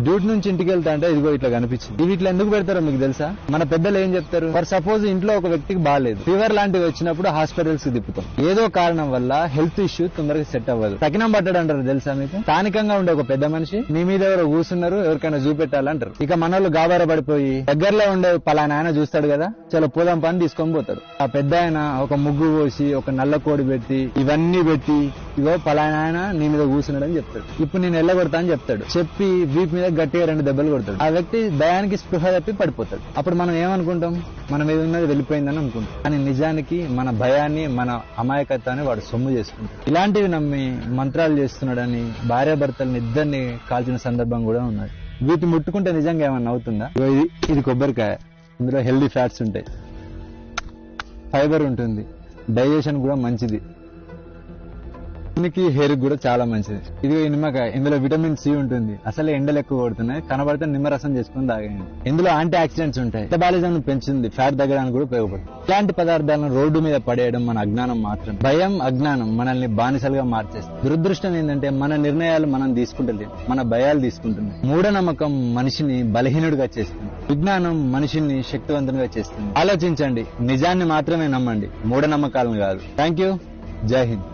Duty నుంచి ఇంటికి వెళ్తా అంటే ఇదిగో ఇట్లా కనిపించింది. ఇవి ఇట్లా ఎందుకు పెడతారో మీకు తెలుసా? మన పెద్దలు ఏం చెప్తారు, ఫర్ సపోజ్ ఇంట్లో ఒక వ్యక్తికి బాగాలేదు, ఫీవర్ లాంటివి వచ్చినప్పుడు హాస్పిటల్స్ కి తిప్పుతాం. ఏదో కారణం వల్ల హెల్త్ ఇష్యూ తొందరగా సెట్ అవ్వదు, తగినం పడ్డాడు అంటారు తెలుసా మీకు? స్థానికంగా ఉండే ఒక పెద్ద మనిషి మీ మీద ఎవరో కూర్చున్నారు, ఎవరికైనా చూపెట్టాలంటారు. ఇక మనోళ్ళు గాబార పడిపోయి దగ్గరలో ఉండే పలానా ఆయన చూస్తాడు కదా, చలో పోదాం పని తీసుకొని పోతాడు. ఆ పెద్ద ఆయన ఒక ముగ్గు పోసి ఒక నల్ల కోడి పెట్టి ఇవన్నీ పెట్టి ఇగో పలానా ఆయన నీ మీద కూర్చున్నాడు అని చెప్తాడు. ఇప్పుడు నేను ఎల్లగొడతా అని చెప్తాడు. చెప్పి వీపు మీద గట్టిగా 2 దెబ్బలు కొడతాడు. ఆ వ్యక్తి దయానికి స్పృహ తప్పి పడిపోతాడు. అప్పుడు మనం ఏమనుకుంటాం, మన మీద ఉన్నది వెళ్ళిపోయిందని అనుకుంటాం. కానీ నిజానికి మన భయాన్ని, మన అమాయకత్వాన్ని వాడు సొమ్ము చేసుకుంటాడు. ఇలాంటివి నమ్మి మంత్రాలు చేస్తున్నాడని భార్యాభర్తలను ఇద్దరిని కాల్చిన సందర్భం కూడా ఉన్నది. వీటి ముట్టుకుంటే నిజంగా ఏమన్నా అవుతుందా? ఇది కొబ్బరికాయ, ఇందులో హెల్దీ ఫ్యాట్స్ ఉంటాయి, ఫైబర్ ఉంటుంది, డైజెషన్ కూడా మంచిది, స్కిన్కి హెయిర్ కూడా చాలా మంచిది. ఇది నిమ్మకాయ, ఇందులో విటమిన్ సి ఉంటుంది. అసలే ఎండలు ఎక్కువ కొడుతున్నాయి, కనబడితే నిమ్మరసం చేసుకుని తాగండి. ఇందులో యాంటీ ఆక్సిడెంట్స్ ఉంటాయి, మెటబాలిజం పెంచుతుంది, ఫ్యాట్ తగ్గడానికి కూడా ఉపయోగపడుతుంది. ఇలాంటి పదార్థాలను రోడ్డు మీద పడేయడం మన అజ్ఞానం మాత్రం. భయం, అజ్ఞానం మనల్ని బానిసలుగా మార్చేస్తుంది. దురదృష్టం ఏంటంటే మన నిర్ణయాలు మనం తీసుకుంటలేము, మన భయాలు తీసుకుంటున్నాయి. మూఢనమ్మకం మనిషిని బలహీనుడిగా చేస్తుంది, విజ్ఞానం మనిషిని శక్తివంతునిగా చేస్తుంది. ఆలోచించండి, నిజాన్ని మాత్రమే నమ్మండి, మూఢనమ్మకాలను కాదు. Thank you. జై హింద్.